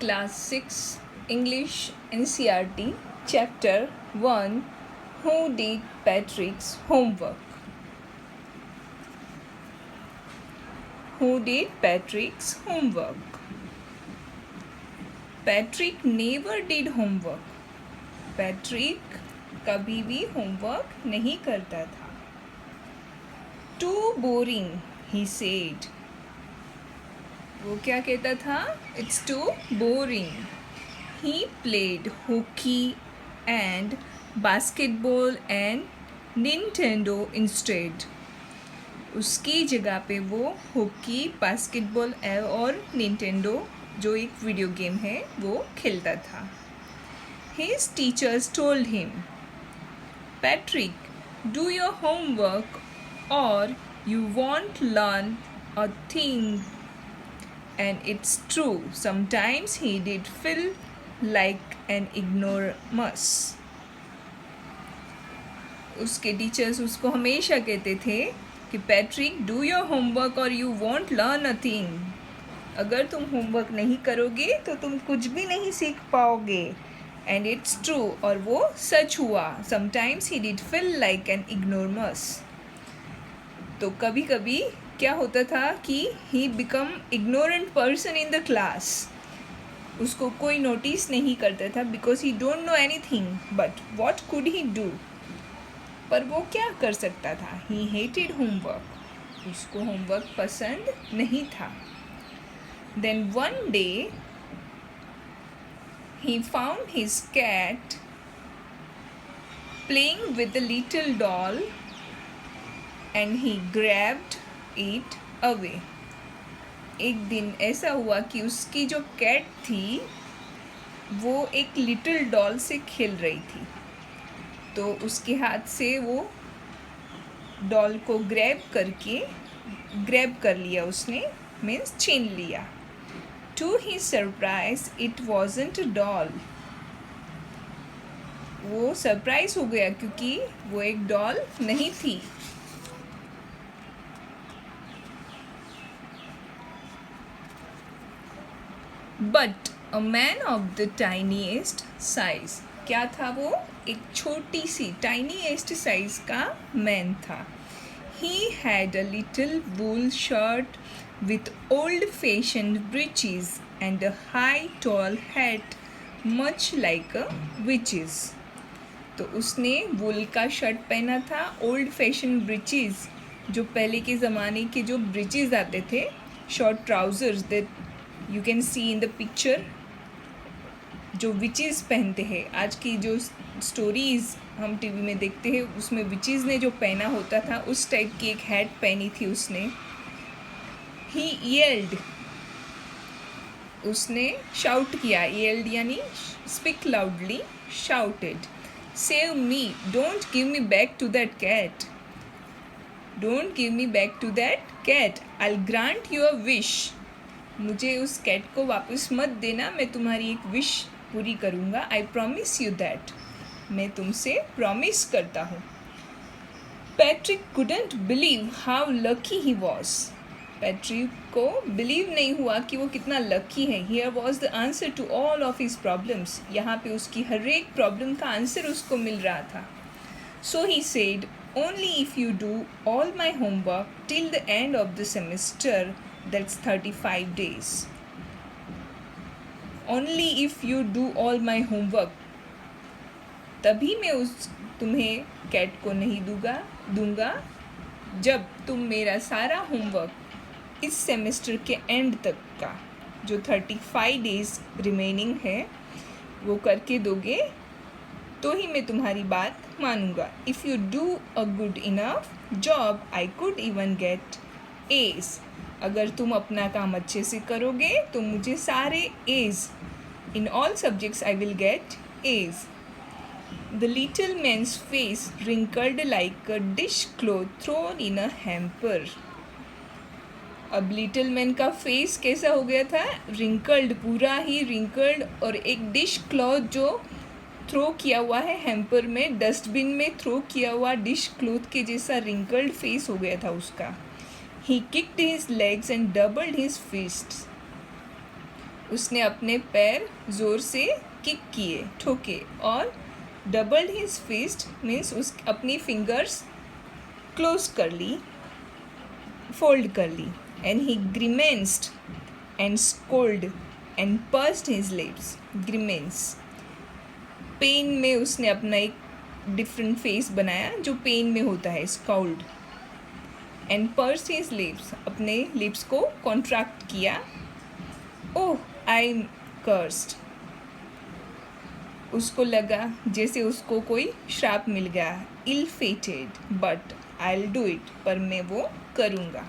Class 6 English NCERT Chapter 1 Who did Patrick's homework? Who did Patrick's homework? Patrick never did homework. Patrick कभी भी homework नहीं करता था. Too boring, he said. वो क्या कहता था? It's too boring. He played hockey and basketball and Nintendo instead. उसकी जगह पे वो हॉकी, बास्केटबॉल और निंटेंडो जो एक वीडियो गेम है वो खेलता था. His teachers told him, Patrick, do your homework or you won't learn a thing. And it's true, sometimes he did feel like an ignoramus. उसके टीचर्स उसको हमेशा कहते थे कि पैट्रिक डू योर होमवर्क और you want learn a thing. अगर तुम homework नहीं करोगे तो तुम कुछ भी नहीं सीख पाओगे. एंड इट्स ट्रू, और वो सच हुआ. Sometimes he did feel like an ignoramus. तो कभी कभी क्या होता था कि he become ignorant person in the class. उसको कोई नोटिस नहीं करता था because he don't know anything. But what could he do? पर वो क्या कर सकता था? He hated homework. उसको होमवर्क पसंद नहीं था. Then one day he found his cat playing with a little doll and he grabbed it away. एक दिन ऐसा हुआ कि उसकी जो कैट थी वो एक लिटिल डॉल से खेल रही थी. तो उसके हाथ से वो डॉल को ग्रैब कर लिया उसने, मीन्स छीन लिया. To his surprise, it wasn't a doll. वो सरप्राइज हो गया क्योंकि वो एक डॉल नहीं थी. But a man of the tiniest size. क्या था वो? एक छोटी सी tiniest size का मैन था. He had a little wool shirt with old-fashioned breeches and a high tall hat much like a witch's. तो उसने वुल का शर्ट पहना था, ओल्ड फैशन ब्रिचेस, जो पहले के ज़माने के जो ब्रिचेस आते थे, short trousers that you can see in the picture, जो विचेस पहनते हैं. आज की जो स्टोरीज़ हम टीवी में देखते हैं उसमें विचेस ने जो पहना होता था उस टाइप की एक हैट पहनी थी उसने. He yelled. उसने शाउट किया. yelled यानी speak loudly, shouted. Save me, don't give me back to that cat. Don't give me back to that cat. I'll grant you a wish. मुझे उस कैट को वापस मत देना, मैं तुम्हारी एक विश पूरी करूँगा. I promise you that. मैं तुमसे प्रॉमिस करता हूँ. Patrick couldn't believe how lucky he was. Patrick को बिलीव नहीं हुआ कि वो कितना लकी है. Here was the answer to all of his problems. यहाँ पे उसकी हर एक प्रॉब्लम का आंसर उसको मिल रहा था. So he said, only if you do all my homework till the end of the semester, that's 35 days. Only if you do all my homework, तभी मैं तुम्हें कैट को नहीं दूंगा जब तुम मेरा सारा होमवर्क इस सेमेस्टर के एंड तक का जो 35 days रिमेनिंग है वो करके दोगे तो ही मैं तुम्हारी बात मानूंगा. If you do a good enough job I could even get A's. अगर तुम अपना काम अच्छे से करोगे तो मुझे सारे A's in all subjects I will get A's. The little man's face wrinkled like a dishcloth thrown in a hamper. अब लिटिल मैन का फेस कैसा हो गया था? रिंकल्ड, पूरा ही रिंकल्ड, और एक डिश क्लॉथ जो थ्रो किया हुआ है हैम्पर में, डस्टबिन में थ्रो किया हुआ डिश क्लॉथ के जैसा रिंकल्ड फेस हो गया था उसका. He kicked his legs and doubled his fists. उसने अपने पैर ज़ोर से किक किए, ठोके, और डबल्ड हिज फिस्ट मीन्स उस अपनी फिंगर्स क्लोज कर ली, फोल्ड कर ली. And he grimaced and scowled and pursed his lips. Grimace, pain में उसने अपना एक डिफरेंट फेस बनाया जो पेन में होता है, स्काउल्ड. एंड पर्स हिज लिप्स, अपने लिप्स को कॉन्ट्रैक्ट किया. ओह आई एम कर्स्ड, उसको लगा जैसे उसको कोई श्राप मिल गया. Ill fated but I will do it, पर मैं वो करूँगा.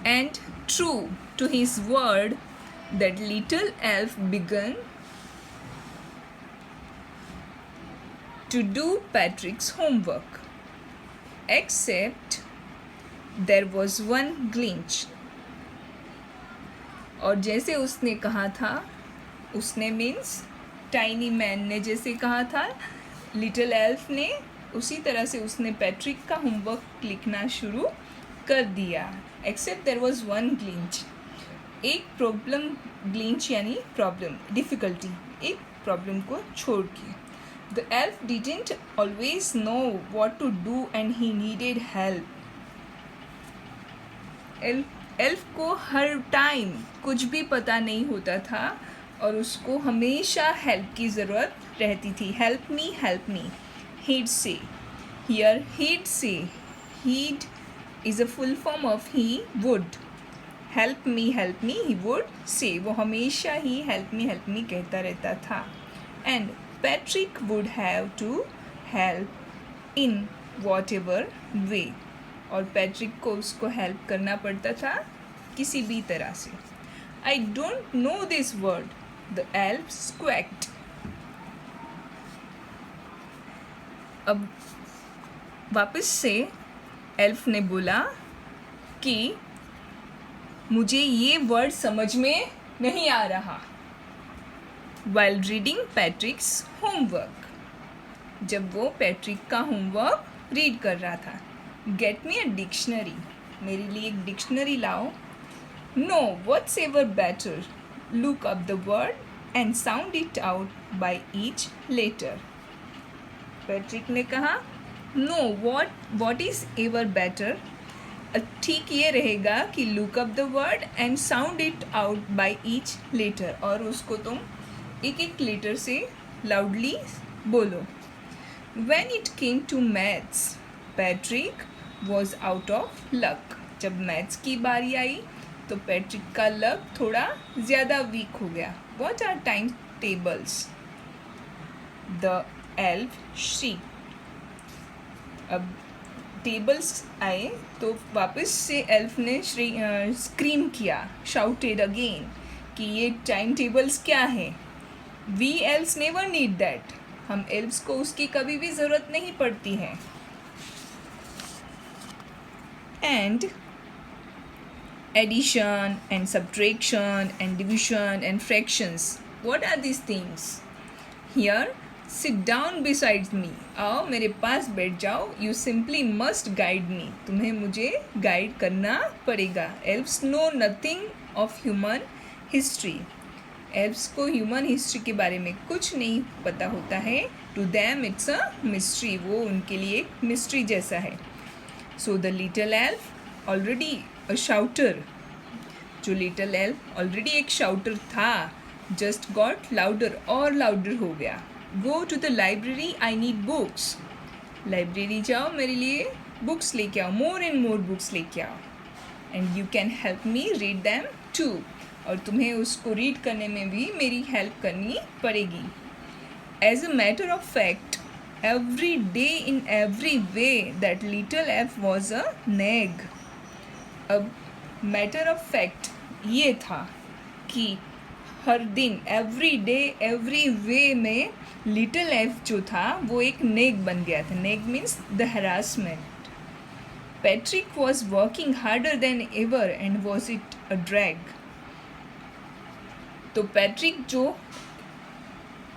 And true to his word, that little elf began to do Patrick's homework, except there was one glitch. और जैसे उसने कहा था, उसने मीन्स टाइनी मैन ने जैसे कहा था, लिटिल एल्फ ने उसी तरह से उसने पैट्रिक का होमवर्क लिखना शुरू कर दिया. एक्सेप्ट देयर वॉज वन ग्लिंच, एक प्रॉब्लम, ग्लिंच यानी प्रॉब्लम, डिफ़िकल्टी, एक प्रॉब्लम को छोड़ के. The elf didn't always know what to do and he needed help. Elf को हर टाइम कुछ भी पता नहीं होता था और उसको हमेशा हेल्प की ज़रूरत रहती थी. Help me, he'd say. Here he'd say, he'd is a full form of he would. Help me, he would say. वो हमेशा ही help me कहता रहता था. And Patrick would have to help in whatever way. और Patrick को उसको help करना पड़ता था किसी भी तरह से. I don't know this word, the elf squawked. अब वापस से एल्फ ने बोला कि मुझे ये वर्ड समझ में नहीं आ रहा. While reading Patrick's homework, जब वो पैट्रिक का होमवर्क रीड कर रहा था. Get me a dictionary, मेरे लिए एक डिक्शनरी लाओ. No, what's ever better, look up the word and sound it out by each letter. Patrick ने कहा no, what is ever better, ठीक ये रहेगा कि look up the word and sound it out by each letter, और उसको तुम एक एक लेटर से लाउडली बोलो. When it came to maths, Patrick was out of luck. जब मैथ्स की बारी आई तो पैट्रिक का लक थोड़ा ज़्यादा वीक हो गया. What are time tables, the elf shrieked. अब टेबल्स आए तो वापस से एल्फ ने स्क्रीम किया, शाउटेड अगेन, कि ये टाइम टेबल्स क्या है. We elves never need that, हम एल्व्स को उसकी कभी भी ज़रूरत नहीं पड़ती है. And addition and subtraction and division and fractions, what are this things? Here sit down beside me, आओ मेरे पास बैठ जाओ. You simply must guide me, तुम्हें मुझे गाइड करना पड़ेगा. Elves know nothing of human history, elves को ह्यूमन हिस्ट्री के बारे में कुछ नहीं पता होता है. To them it's a mystery, वो उनके लिए एक मिस्ट्री जैसा है. So the little elf already अ शाउटर, जो लिटिल एल्फ ऑलरेडी एक शाउटर था, जस्ट गॉट लाउडर और लाउडर हो गया. Go to the library, I need books. Library जाओ, मेरे लिए बुक्स लेके आओ, मोर एंड मोर बुक्स लेके आओ. And you can help me read them too, और तुम्हें उसको रीड करने में भी मेरी हेल्प करनी पड़ेगी. As a matter of fact, every day in every way that little elf was a nag. अब मैटर ऑफ फैक्ट ये था कि हर दिन, एवरी डे एवरी वे में लिटिल एल्फ जो था वो एक नेग बन गया था. Nag means the harassment. Patrick was working harder than ever and was it a drag. तो पैट्रिक जो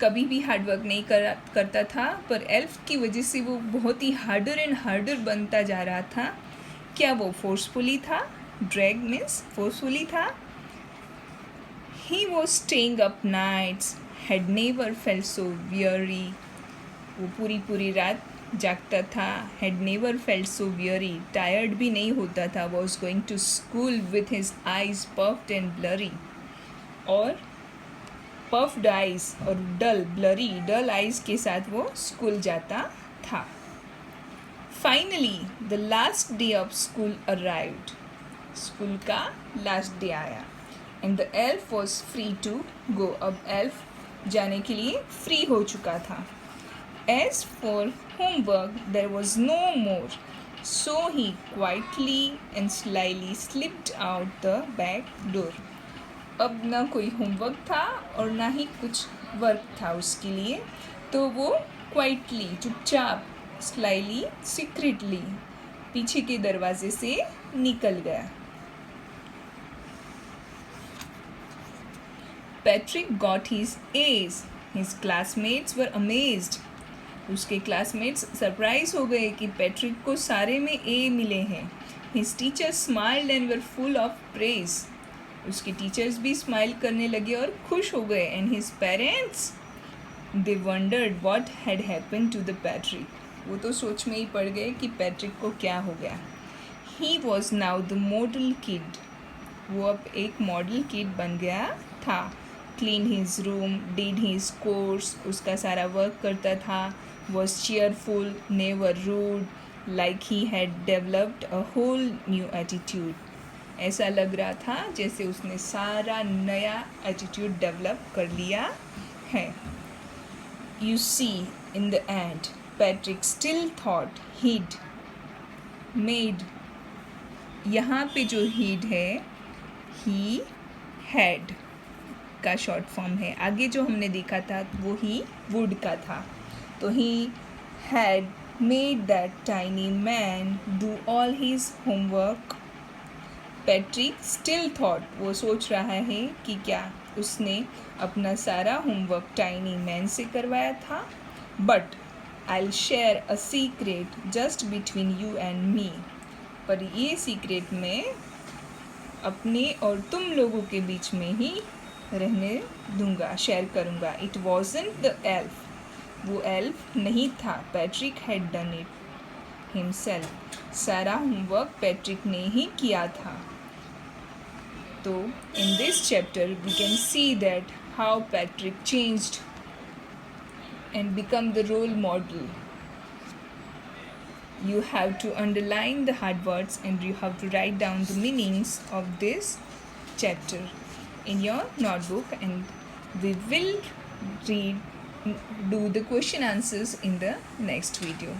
कभी भी हार्डवर्क नहीं करता था, पर एल्फ की वजह से वो बहुत ही हार्डर एंड हार्डर बनता जा रहा था. क्या वो फोर्सफुली था? ड्रैग मीन्स फोर्सफुली था. He was staying up nights, had never felt so weary. वो पूरी पूरी रात जागता था. Had never felt so weary. Tired भी नहीं होता था. Was going to school with his eyes puffed and blurry. और puffed eyes और dull eyes के साथ वो स्कूल जाता था. Finally, the last day of school arrived. School का लास्ट डे आया. And the elf was free to go. अब elf जाने के लिए फ्री हो चुका था. As for homework, there was no more. So he quietly and slyly slipped out the back door. अब ना कोई होमवर्क था और ना ही कुछ वर्क था उसके लिए, तो वो क्वाइटली चुपचाप स्लाइली सीक्रेटली पीछे के दरवाजे से निकल गया. Patrick got his A's. His classmates were amazed. उसके क्लासमेट्स सरप्राइज हो गए कि पैट्रिक को सारे में ए मिले हैं. His teachers smiled and were full of praise. उसके टीचर्स भी स्माइल करने लगे और खुश हो गए. And his parents, they wondered what had happened to the Patrick. वो तो सोच में ही पड़ गए कि पैट्रिक को क्या हो गया. He was now the model kid. वो अब एक मॉडल किड बन गया था. Cleaned his room, did his course, उसका सारा वर्क करता था. Was cheerful, never rude, like he had developed a whole new attitude. ऐसा लग रहा था जैसे उसने सारा नया एटीट्यूड डेवलप कर लिया है. You see, in the end, Patrick still thought he'd made. यहाँ पे जो he'd है, he had का शॉर्ट फॉर्म है. आगे जो हमने देखा था वो he would का था. तो he had made that tiny man do all his homework. Patrick still thought, वो सोच रहा है कि क्या उसने अपना सारा होमवर्क टाइनी मैन से करवाया था. But I will share a secret just between you and me. पर ये सीक्रेट मैं अपने और तुम लोगों के बीच में ही रहने दूंगा, शेयर करूंगा. It wasn't the elf. वो एल्फ नहीं था. Patrick had done it himself. सारा होमवर्क पैट्रिक ने ही किया था. So in this chapter we can see that how Patrick changed and become the role model. You have to underline the hard words and you have to write down the meanings of this chapter in your notebook, and we will do the question answers in the next video.